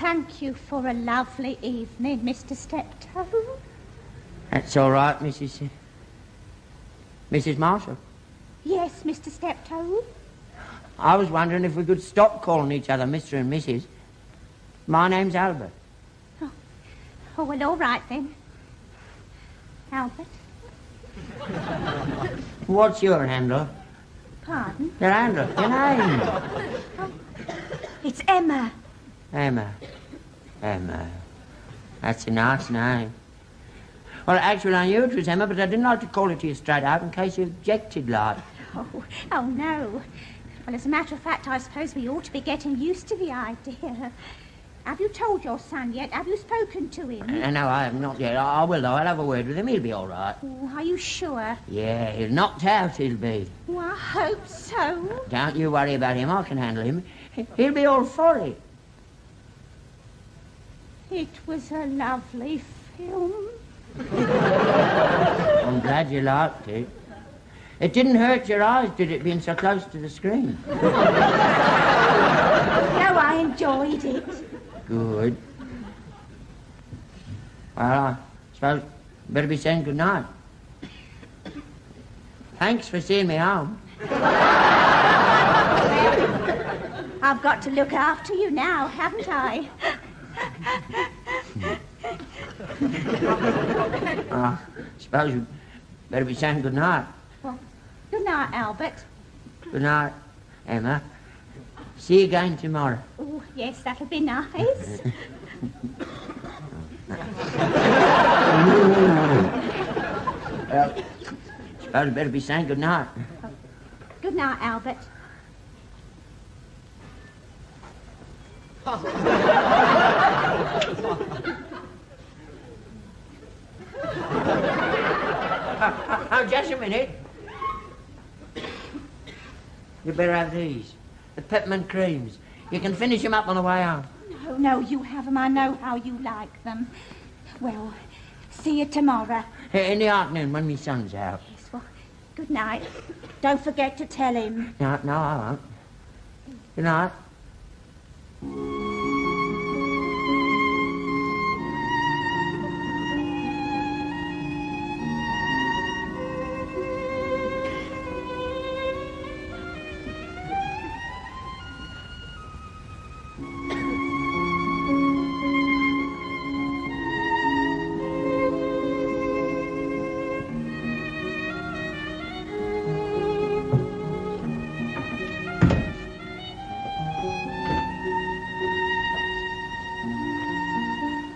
thank you for a lovely evening, Mr. Steptoe. That's all right, Mrs. Marshall. Yes, Mr. Steptoe. I was wondering if we could stop calling each other Mr. and Mrs. My name's Albert. Oh, well, all right then. Albert. What's your handle? Pardon? Your handle, your name. Oh, it's Emma. Emma. That's a nice name. Well, actually, I knew it was Emma, but I didn't like to call it to you straight out in case you objected, like. Oh, no. Well, as a matter of fact, I suppose we ought to be getting used to the idea. Have you told your son yet? Have you spoken to him? No, I have not yet. I will, though. I'll have a word with him. He'll be all right. Oh, are you sure? Yeah, he's knocked out, he'll be. Oh, I hope so. Don't you worry about him. I can handle him. He'll be all for it. It was a lovely film. I'm glad you liked it. It didn't hurt your eyes, did it, being so close to the screen? No, I enjoyed it. Good. Well, I suppose you better be saying good night. Thanks for seeing me home. I've got to look after you now, haven't I? I suppose you better be saying good night. Well, good night, Albert. Good night, Emma. See you again tomorrow. Oh, yes, that'll be nice. Well, suppose you better be saying good night. Good night, Albert. Oh, just a minute. You better have these. The peppermint creams. You can finish them up on the way home. No, you have them. I know how you like them. Well, see you tomorrow. In the afternoon when my son's out. Yes, well, good night. Don't forget to tell him. No, I won't. Good night.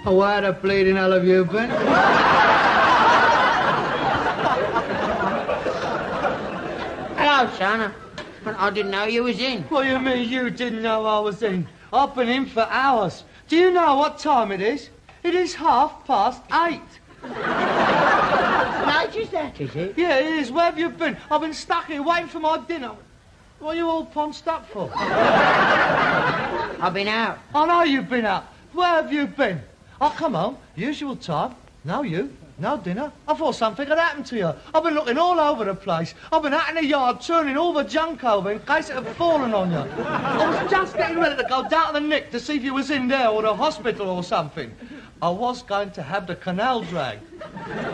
Oh, where the bleeding hell have you been? Hello, son. I didn't know you was in. What do you mean you didn't know I was in? I've been in for hours. Do you know what time it is? It is 8:30. Late as that, is it? Yeah, it is. Where have you been? I've been stuck here waiting for my dinner. What are you all ponced up for? I've been out. I know you've been out. Where have you been? I come home, usual time. No dinner. I thought something had happened to you. I've been looking all over the place. I've been out in the yard turning all the junk over in case it had fallen on you. I was just getting ready to go down to the Nick to see if you was in there or the hospital or something. I was going to have the canal drag.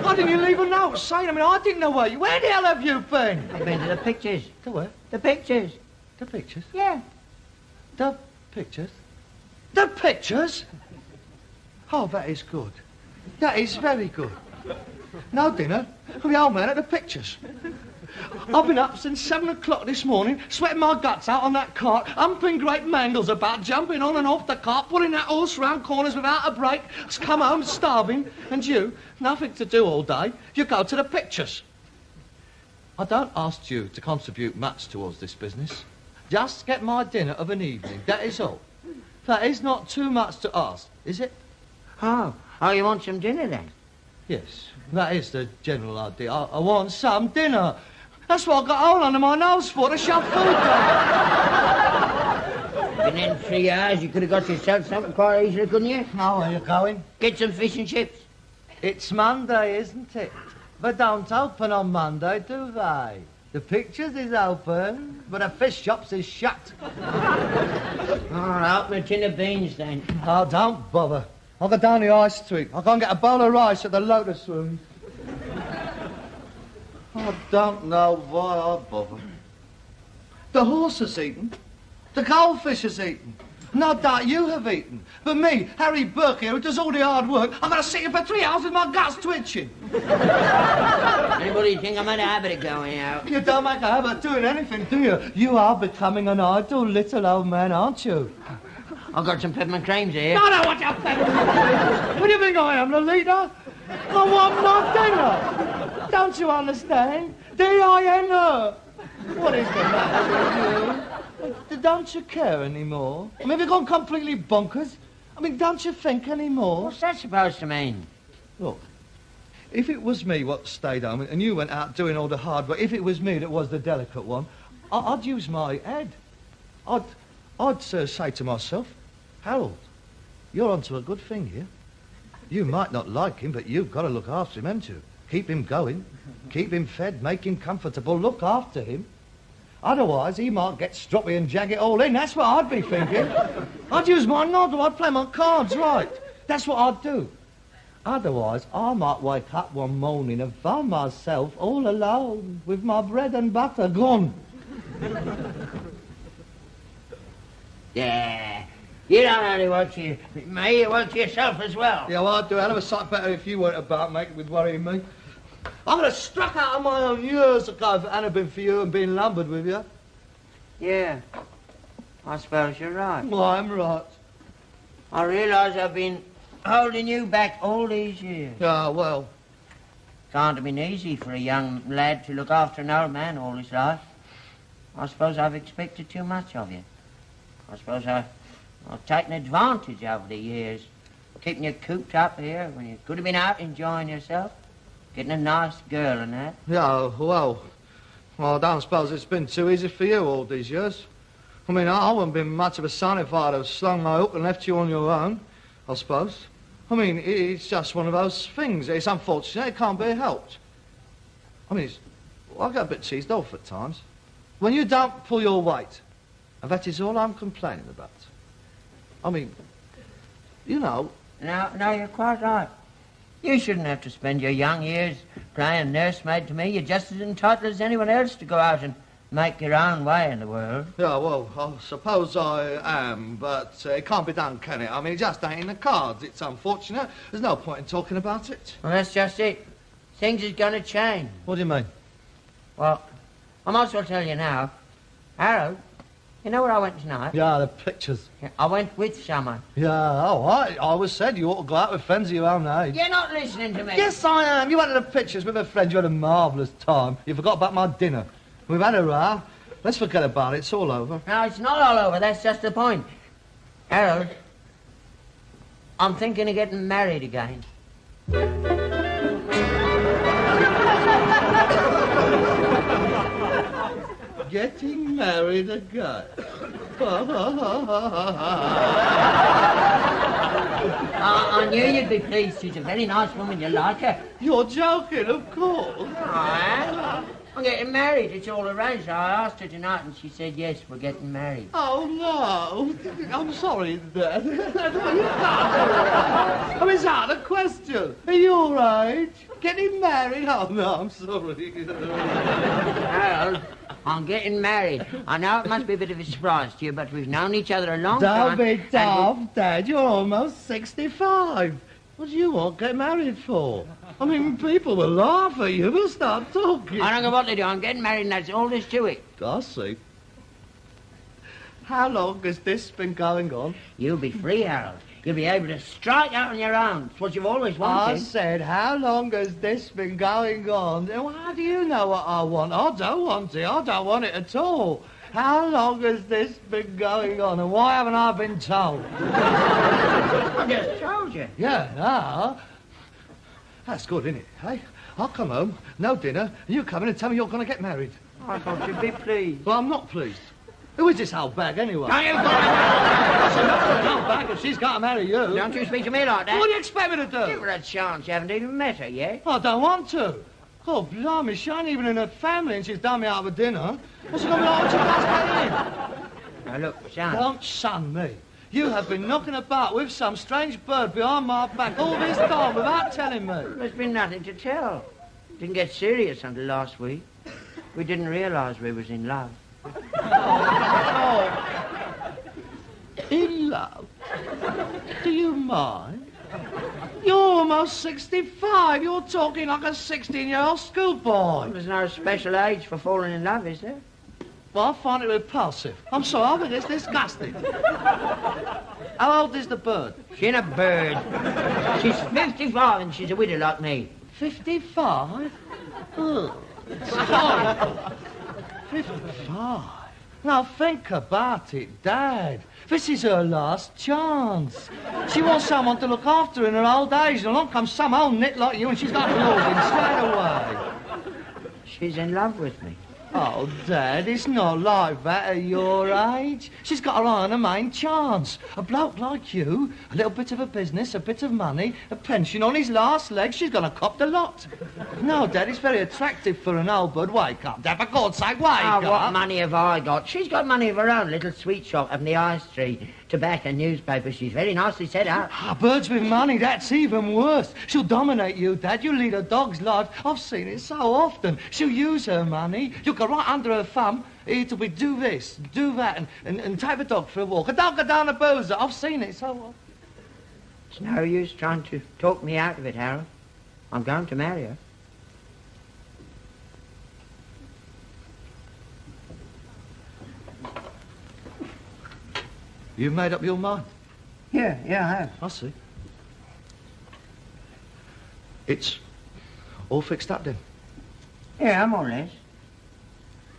Why didn't you leave a note saying? I mean, I didn't know where the hell have you been? I've been to the pictures. To where? The pictures. The pictures? Yeah. The pictures? The pictures? Oh, that is good. That is very good. No dinner. The old man at the pictures. I've been up since 7 o'clock this morning, sweating my guts out on that cart, humping great mangles about, jumping on and off the cart, pulling that horse round corners without a break. Just come home starving. And you, nothing to do all day, you go to the pictures. I don't ask you to contribute much towards this business. Just get my dinner of an evening, that is all. That is not too much to ask, is it? Oh, you want some dinner then? Yes, that is the general idea. I want some dinner. That's what I got a hole under my nose for, to shove food down. Been in 3 hours, you could have got yourself something quite easily, couldn't you? Now, where are you going? Get some fish and chips. It's Monday, isn't it? They don't open on Monday, do they? The pictures is open, but the fish shops is shut. All right, open a tin of beans then. Oh, don't bother. I'll go down the high street. I'll go and get a bowl of rice at the Lotus Room. I don't know why I bother. The horse has eaten. The goldfish has eaten. No doubt you have eaten. But me, Harry Burke here, who does all the hard work, I'm going to sit here for 3 hours with my guts twitching. Anybody think I'm in a habit of going out? You don't make a habit of doing anything, do you? You are becoming an idle little old man, aren't you? I've got some peppermint creams here. No, no, watch out, What do you think I am, Lolita? I want my dinner. Don't you understand? D-I-N-E. What is the matter with you? Don't you care anymore? I mean, have you gone completely bonkers? I mean, don't you think anymore? What's that supposed to mean? Look, if it was me what stayed home and you went out doing all the hard work, if it was me that was the delicate one, I'd use my head. I'd say to myself, Harold, you're onto a good thing here. You might not like him, but you've got to look after him, haven't you? Keep him going, keep him fed, make him comfortable, look after him. Otherwise, he might get stroppy and jag it all in. That's what I'd be thinking. I'd use my noddle, I'd play my cards right. That's what I'd do. Otherwise, I might wake up one morning and find myself all alone with my bread and butter gone. Yeah. You don't only watch me, you watch yourself as well. Yeah, well, I'd do a hell of a sight better if you weren't about, mate, with worrying me. I would have struck out on my own years ago if it hadn't been for you and being lumbered with you. Yeah. I suppose you're right. Well, I'm right. I realise I've been holding you back all these years. Yeah, well. Can't have been easy for a young lad to look after an old man all his life. I suppose I've expected too much of you. I suppose I've taken advantage over the years, keeping you cooped up here when you could have been out enjoying yourself, getting a nice girl and that. Yeah, well, I don't suppose it's been too easy for you all these years. I mean, I wouldn't have been much of a son if I'd have slung my hook and left you on your own, I suppose. I mean, it's just one of those things. It's unfortunate. It can't be helped. I mean, I get a bit cheesed off at times. When you don't pull your weight, and that is all I'm complaining about. I mean, you know... No, you're quite right. You shouldn't have to spend your young years playing nursemaid to me. You're just as entitled as anyone else to go out and make your own way in the world. Yeah, well, I suppose I am, but it can't be done, can it? I mean, it just ain't in the cards. It's unfortunate. There's no point in talking about it. Well, that's just it. Things is going to change. What do you mean? Well, I might as well tell you now. Harold, you know where I went tonight? Yeah, the pictures. Yeah, I went with someone. Yeah, oh, I always said you ought to go out with friends of your own age. You're not listening to me. Yes, I am. You went to the pictures with a friend. You had a marvellous time. You forgot about my dinner. We've had a row. Let's forget about it. It's all over. No, it's not all over. That's just the point. Harold, I'm thinking of getting married again. Getting married again? I knew you'd be pleased. She's a very nice woman. You like her. You're joking, of course. I am. I'm getting married. It's all arranged. I asked her tonight and she said, yes, we're getting married. Oh, no. I'm sorry, Dad. I mean, it's out of the question. Are you all right? Getting married? Oh, no, I'm sorry. Harold, I'm getting married. I know it must be a bit of a surprise to you, but we've known each other a long time. Don't be daft, Dad. You're almost 65. What do you want to get married for? I mean, people will laugh at you. They'll start talking. I don't know what they do. I'm getting married and that's all there's to it. I see. How long has this been going on? You'll be free, Harold. You'll be able to strike out on your own. It's what you've always wanted. I said, how long has this been going on? Well, how do you know what I want? I don't want it. I don't want it at all. How long has this been going on, and why haven't I been told? I just told you. Yeah, no. That's good, isn't it, hey? I'll come home, no dinner, and you come in and tell me you're going to get married. I thought you'd be pleased. Well, I'm not pleased. Who is this old bag, anyway? Don't you I said, not old bag if she's got to marry you. Don't you speak to me like that. What do you expect me to do? Give her a chance. You haven't even met her yet. I don't want to. Oh, blimey, she ain't even in her family and she's done me out of dinner. What's she gonna be like when she does get Now, look, son. Don't son me. You have been knocking about with some strange bird behind my back all this time without telling me. There's been nothing to tell. Didn't get serious until last week. We didn't realise we was in love. Oh. In love? Do you mind? You're almost 65. You're talking like a 16-year-old schoolboy. There's no special age for falling in love, is there? Well, I find it repulsive. I'm sorry, I think it's disgusting. How old is the bird? She ain't a bird. She's 55 and she's a widow like me. 55? Oh, it's horrible. 55? Now, think about it, Dad. This is her last chance. She wants someone to look after her in her old age, and along comes some old nit like you, and she's got losing straight away. She's in love with me. Oh, Dad, it's not like that at your age. She's got her eye on her main chance. A bloke like you, a little bit of a business, a bit of money, a pension on his last legs, she's gonna cop the lot. No, Dad, it's very attractive for an old bird. Wake up, Dad, for God's sake, wake up. What money have I got? She's got money of her own, little sweet shop up in the high street. Tobacco, newspaper, she's very nicely set up. Ah, birds with money, that's even worse. She'll dominate you, Dad. You'll lead a dog's life. I've seen it so often. She'll use her money. You'll go right under her thumb. It'll be do this, do that, and take the dog for a walk. A dog go down a boozer. I've seen it so often. It's no use trying to talk me out of it, Harold. I'm going to marry her. You've made up your mind? Yeah, I have. I see. It's all fixed up then? Yeah, more or less.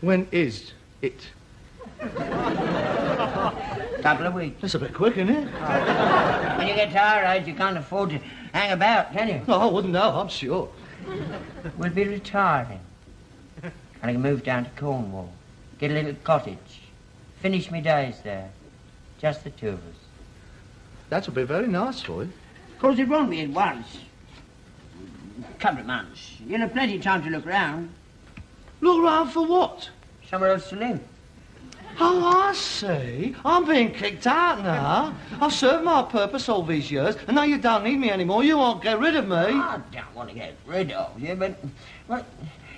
When is it? Couple of weeks. That's a bit quick, isn't it? When you get to our age, you can't afford to hang about, can you? No, I wouldn't know, I'm sure. We'll be retiring. And I can move down to Cornwall, get a little cottage, finish me days there. Just the two of us. That would be very nice for you. Of course, it won't be at once. A couple of months. You'll have plenty of time to look round. Look round for what? Somewhere else to live. Oh, I see. I'm being kicked out now. I've served my purpose all these years, and now you don't need me anymore. You won't get rid of me. I don't want to get rid of you, but... Well,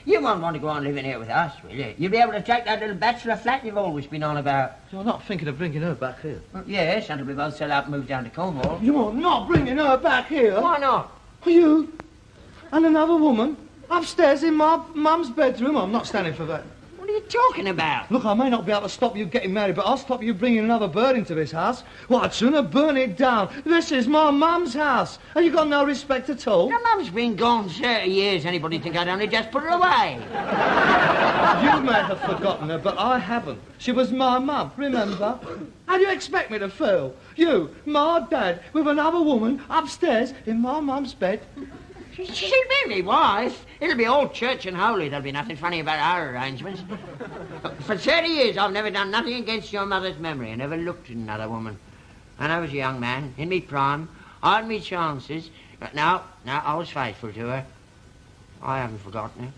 you won't want to go on living here with us, will you? You'll be able to take that little bachelor flat you've always been on about. You're not thinking of bringing her back here? Well, yes, until we both sell out and move down to Cornwall. You're not bringing her back here? Why not? You and another woman upstairs in my mum's bedroom? I'm not standing for that. What are you talking about? Look, I may not be able to stop you getting married, but I'll stop you bringing another bird into this house. Well, I'd sooner burn it down. This is my mum's house. Have you got no respect at all? Your mum's been gone 30 years. Anybody think I'd only just put her away? You may have forgotten her, but I haven't. She was my mum, remember? How do you expect me to feel? You, my dad, with another woman upstairs in my mum's bed? She'll be me wife. It'll be all church and holy. There'll be nothing funny about our arrangements. For 30 years, I've never done nothing against your mother's memory. I never looked at another woman. And I was a young man, in me prime. I had me chances. But now, I was faithful to her. I haven't forgotten her.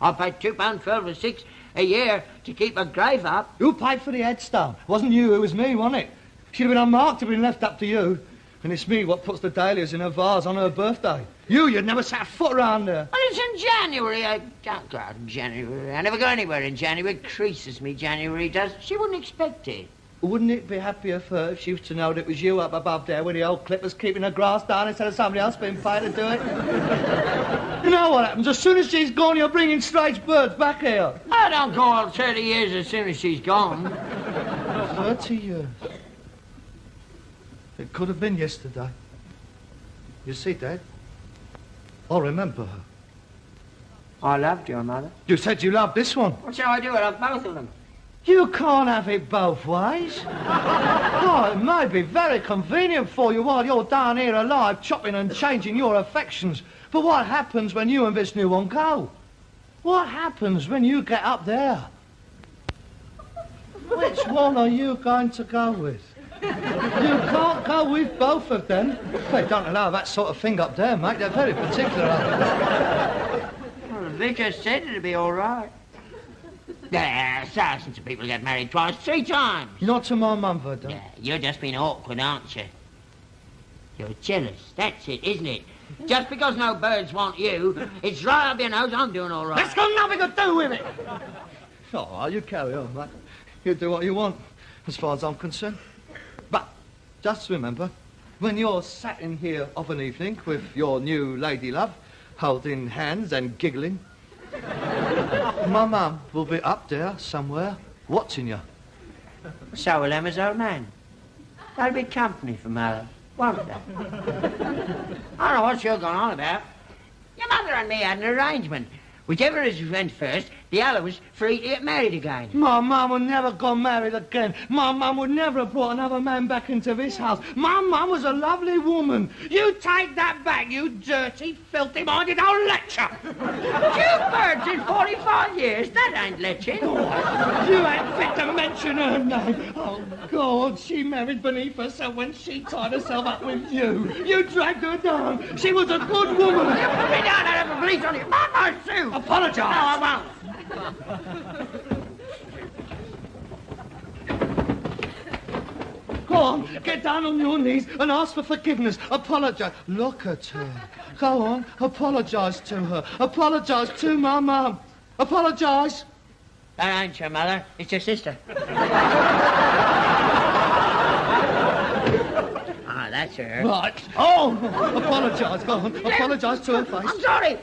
I paid £2.12 or 6 a year to keep her grave up. Who paid for the headstone? It wasn't you, it was me, wasn't it? She'd have been unmarked if it had been left up to you. And it's me what puts the dahlias in her vase on her birthday. You'd never set a foot around there. Well, it's in January. I don't go out in January. I never go anywhere in January. It creases me, January does. She wouldn't expect it. Wouldn't it be happier for her if she was to know that it was you up above there with the old clippers keeping her grass down instead of somebody else being paid to do it? You know what happens? As soon as she's gone, you're bringing strange birds back here. I don't go all 30 years as soon as she's gone. 30 years? It could have been yesterday. You see, Dad? I remember her. I loved your mother. You said you loved this one. What shall I do? I love both of them. You can't have it both ways. Oh, it may be very convenient for you while you're down here alive, chopping and changing your affections. But what happens when you and this new one go? What happens when you get up there? Which one are you going to go with? You can't go with both of them. They don't allow that sort of thing up there, mate. They're very particular. vicar said it'd be all right. Yeah, thousands of people get married twice, 3 times. Not to my mum, Verda. Yeah, you're just being awkward, aren't you? You're jealous, that's it, isn't it? Just because no birds want you, it's right up your nose I'm doing all right. That's got nothing to do with it. Oh, you carry on, mate. You do what you want, as far as I'm concerned. But just remember, when you're sat in here of an evening with your new lady love, holding hands and giggling, my mum will be up there somewhere watching you. So will Emma's old man. That'll be company for Mother, won't they? I don't know what you're going on about. Your mother and me had an arrangement. Whichever of us went first, the other was free to get married again. My mum would never got married again. My mum would never have brought another man back into this house. My mum was a lovely woman. You take that back, you dirty, filthy-minded old lecher. 2 birds in 45 years? That ain't leching. You ain't fit to mention her name. Oh, God, she married beneath herself when she tied herself up with you. You dragged her down. She was a good woman. You put me down and have the police on you. Mama, Sue. Apologise. No, I won't. Go on, get down on your knees and ask for forgiveness. Apologise. Look at her. Go on, apologise to her. Apologise to my mum. Apologise. That ain't your mother, it's your sister. Ah, that's her. Right. Oh, apologise. Go on, apologise to her face.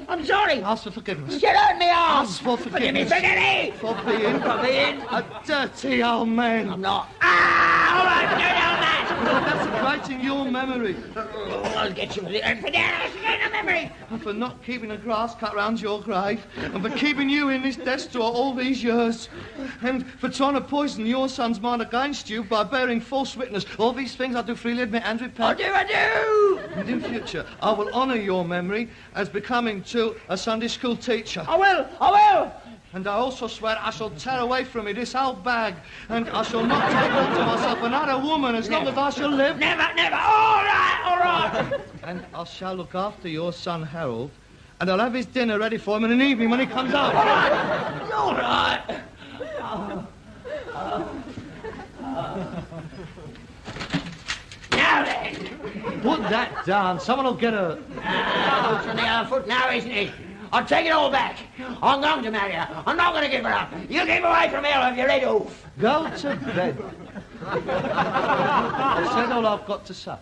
I'm sorry. Ask for forgiveness. You hurt me arm. Ask for Forgive me, forgiveness. forgive me. For being For being. a dirty old man. I'm not. Ah, all right, dirty old man. Desecrating your memory. I'll get you for the memory. And for not keeping the grass cut round your grave. And for keeping you in this death door all these years. And for trying to poison your son's mind against you by bearing false witness. All these things I do freely admit and repent. I do. And in future, I will honour your memory as becoming to a Sunday school teacher. I will. And I also swear I shall tear away from me this old bag, and I shall not take unto myself another woman as long as I shall live. Never. All right. And I shall look after your son Harold, and I'll have his dinner ready for him in an evening when he comes out. All right. Now then. Put that down. Someone will get her. It's on the other foot now, isn't it? I'll take it all back. I'm going to marry her. I'm not going to give her up. You keep away from here if you're ready. Oof. Go to bed. I've said all I've got to say.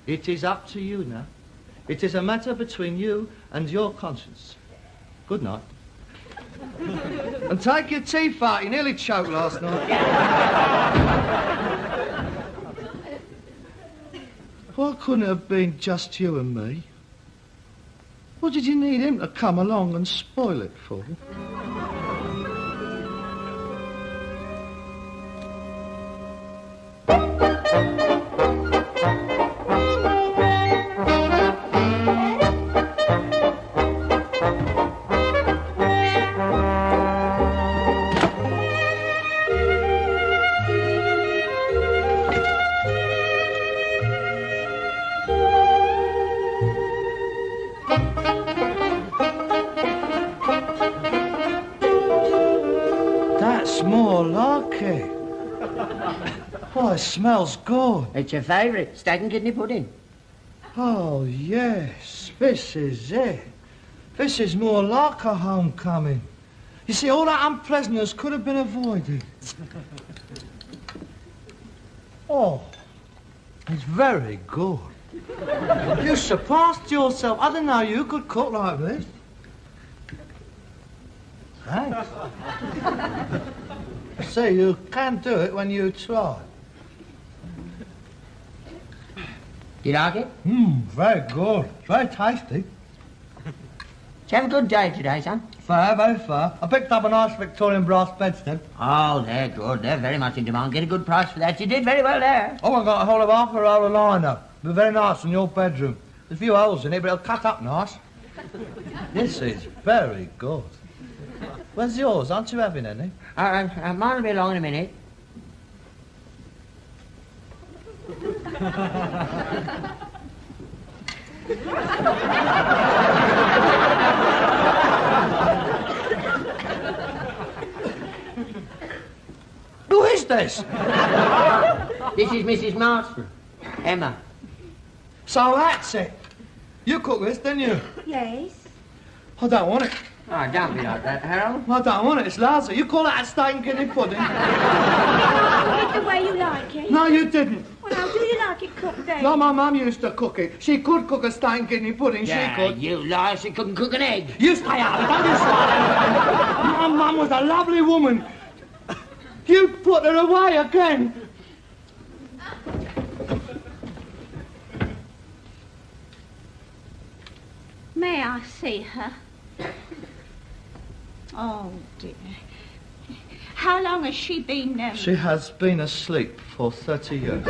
It is up to you now. It is a matter between you and your conscience. Good night. And take your teeth out. You nearly choked last night. Why couldn't it have been just you and me? What did you need him to come along and spoil it for? That's more like it. Oh, it smells good. It's your favourite, steak and kidney pudding. Oh, yes, this is it. This is more like a homecoming. You see, all that unpleasantness could have been avoided. Oh, it's very good. You surpassed yourself. I didn't know you could cook like this. Thanks. See, you can do it when you try. You like it? Very good. Very tasty. Did you have a good day today, son? Fair, very fair. I picked up a nice Victorian brass bedstead. Oh, they're good. They're very much in demand. Get a good price for that. You did very well there. Oh, I got a hold of half a roll of liner. It'll be very nice in your bedroom. There's a few holes in it, but it'll cut up nice. This is very good. Where's yours? Aren't you having any? Mine will be along in a minute. hostess. This is Mrs. Marston. Emma. So that's it. You cooked this, didn't you? Yes. I don't want it. Oh, don't be like that, Harold. I don't want it. It's lousy. You call that a steak and kidney pudding? It's the way you like it. No, you didn't. Well, how do you like it cooked then? No, my mum used to cook it. She could cook a steak and kidney pudding. Yeah, she could. you lie, she couldn't cook an egg. You stay out of it. Don't you start. My mum was a lovely woman. You put her away again. May I see her? Oh, dear. How long has she been... She has been asleep for 30 years.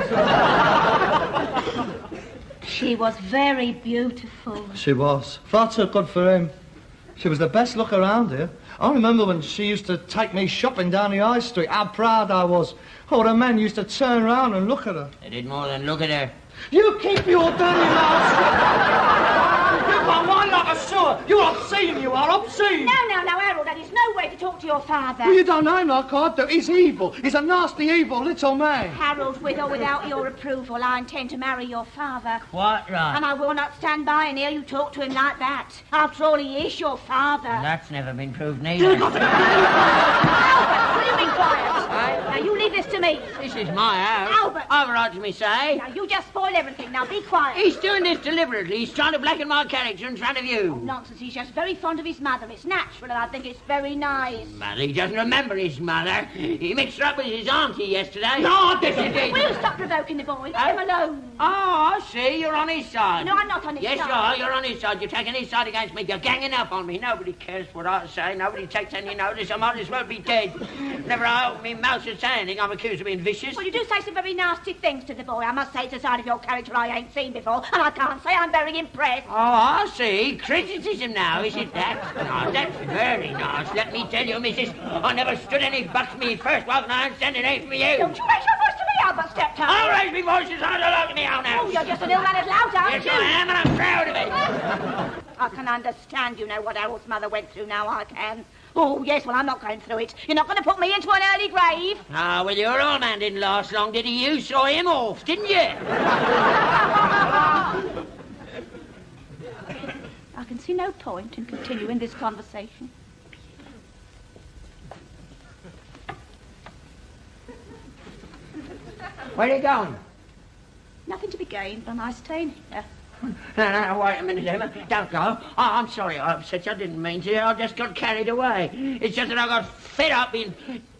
She was very beautiful. She was. Far too good for him. She was the best look around here. I remember when she used to take me shopping down the high street, how proud I was. Oh, the men used to turn round and look at her. They did more than look at her. You keep your dirty mouth. You've got wine like a sewer. You're obscene, you are obscene. No, Harold, that is no way to talk to your father. Well, you don't know him like I do. He's evil. He's a nasty, evil little man. Harold, with or without your approval, I intend to marry your father. Quite right. And I will not stand by and hear you talk to him like that. After all, he is your father. That's never been proved neither. Albert, will you be quiet? Now, you leave this to me. This is my house. Albert. I've a right to me say. Now, you just spoil everything. Now, be quiet. He's doing this deliberately. He's trying to blacken my character in front of you. Nonsense. He's just very fond of his mother. It's natural, and I think it's very nice. Mother, he doesn't remember his mother. He mixed her up with his auntie yesterday. No, I didn't. Yes, he Will did. you stop provoking the boy? Leave him alone. Oh, I see. You're on his side. No, I'm not on his Yes, side. you are. You're on his side. You're taking his side against me. You're ganging up on me. Nobody cares what I say. Nobody takes any notice. I might as well be dead. Whenever I open my mouth to say anything, I'm accused of being vicious. Well, you do say some very nasty things to the boy. I must say it's a side of your character I ain't seen before, and I can't say I'm very impressed. Oh, I see. Criticism now, is it that? No, that's very nice. Let me tell you, missus, I never stood any bucks me first wife, and I ain't standing ain't for you. Don't you raise your voice to me, Albert Steptoe. I'll raise my voice as hard as I like in my own house. Oh, you're just an ill-mannered lout, aren't Yes, you? I am, and I'm proud of it. I can understand, you know, what Harold's mother went through now, I can. Oh, yes, well, I'm not going through it. You're not going to put me into an early grave. Ah, well, your old man didn't last long, did he? You saw him off, didn't you? I can see no point in continuing this conversation. Where are you going? Nothing to be gained by my staying here. No, wait a minute, Emma. Don't go. Oh, I'm sorry I upset you. I didn't mean to. I just got carried away. It's just that I got fed up being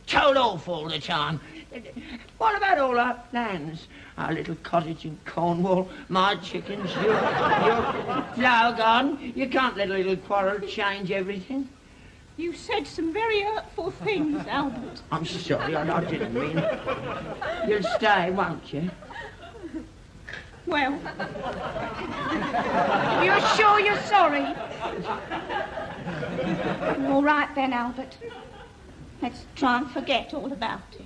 told off all the time. What about all our plans? Our little cottage in Cornwall, my chickens, your flower garden. You can't let a little quarrel change everything. You said some very hurtful things, Albert. I'm sorry, I didn't mean it. You'll stay, won't you? Well, you're sure you're sorry? All right then, Albert. Let's try and forget all about it.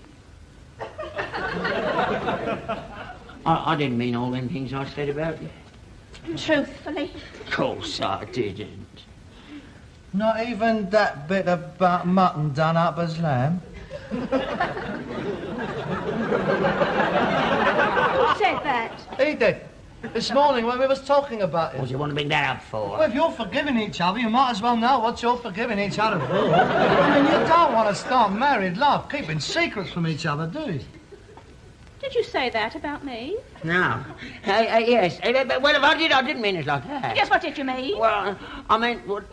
I didn't mean all them things I said about you. Truthfully? Of course I didn't. Not even that bit about mutton done up as lamb? Who said that? He did. This morning when we was talking about it. What do you want to bring that up for? Well, if you're forgiving each other, you might as well know what you're forgiving each other for. I mean, you don't want to start married life keeping secrets from each other, do you? Did you say that about me? No. Yes. Well, if I did, I didn't mean it like that. Yes, what did you mean? Well, I meant what...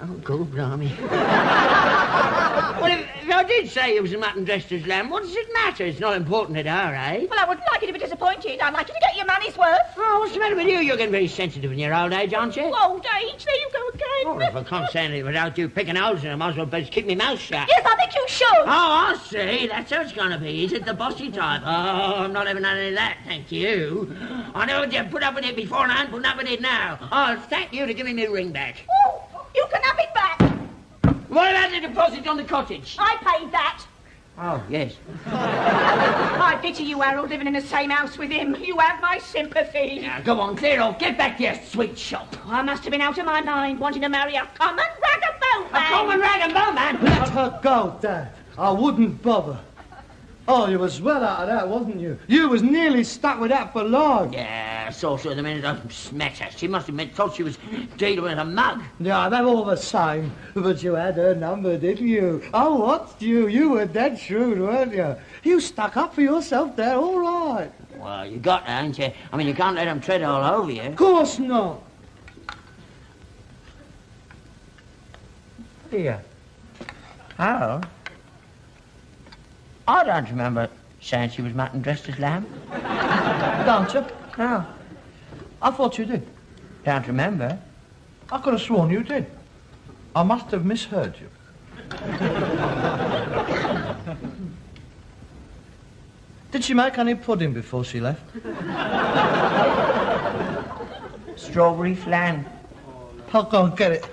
Oh, God, blimey. Well, if I did say you was a mutton dressed as lamb, what does it matter? It's not important at our age. Well, I wouldn't like you to be disappointed. I'd like you to get your money's worth. Oh, what's the matter with you? You're getting very sensitive in your old age, aren't you? Old age, there you go again. Oh, if I can't say anything without you picking holes in it, I might as well best keep my mouth shut. Yes, I think you should. Oh, I see. That's how it's going to be. Is it the bossy type? Oh, I'm not having any of that, thank you. I never did put up with it before and I ain't putting up with it now. Oh, thank you to give me my ring back. Oh, you can have it back. What about the deposit on the cottage? I paid that. Oh, yes. I pity you, Harold, living in the same house with him. You have my sympathy. Now, go on, clear off. Get back to your sweet shop. I must have been out of my mind, wanting to marry a common rag-and-bone man. A common rag and bone man? Let her go, Dad. I wouldn't bother. Oh, you was well out of that, wasn't you? You was nearly stuck with that for life. Yeah, I saw her the minute I met her. She must have thought she was dealing with a mug. Yeah, they're all the same. But you had her number, didn't you? I watched you. You were dead shrewd, weren't you? You stuck up for yourself there, all right. Well, you got to, ain't you? I mean, you can't let them tread all over you. Of course not. Here. Harold? I don't remember saying she was mutton dressed as lamb. Don't you? No, I thought you did. don't remember. I could have sworn you did. I must have misheard you. Did she make any pudding before she left? Strawberry flan. I'll go and get it.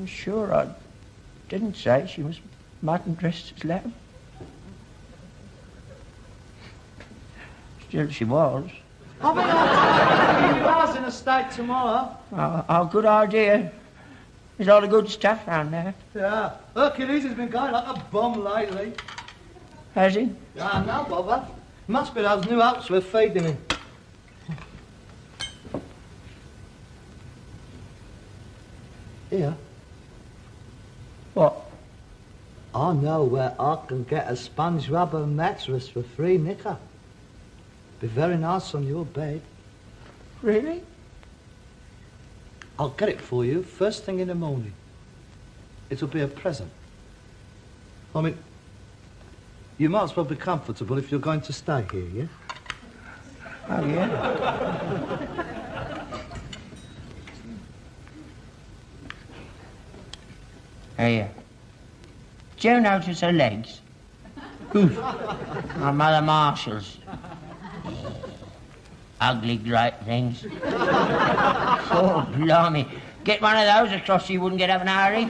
I'm sure I didn't say she was mutton dressed as lamb. Still, she was. I think I'll take bars in a steak tomorrow. Oh, good idea. There's all the good stuff round there. Yeah. Hercules has been going like a bomb lately. Has he? Ah, no bother. Must be those new oats we're feeding him. Here. What? I know where I can get a sponge rubber mattress for free, Nicker. Be very nice on your bed. Really? I'll get it for you first thing in the morning. It'll be a present. I mean, you might as well be comfortable if you're going to stay here, yeah? Oh, yeah. Here. Do you notice her legs? My Mother Marshall's. Ugly great things. Oh, blimey. Get one of those across, you wouldn't get up in a hurry.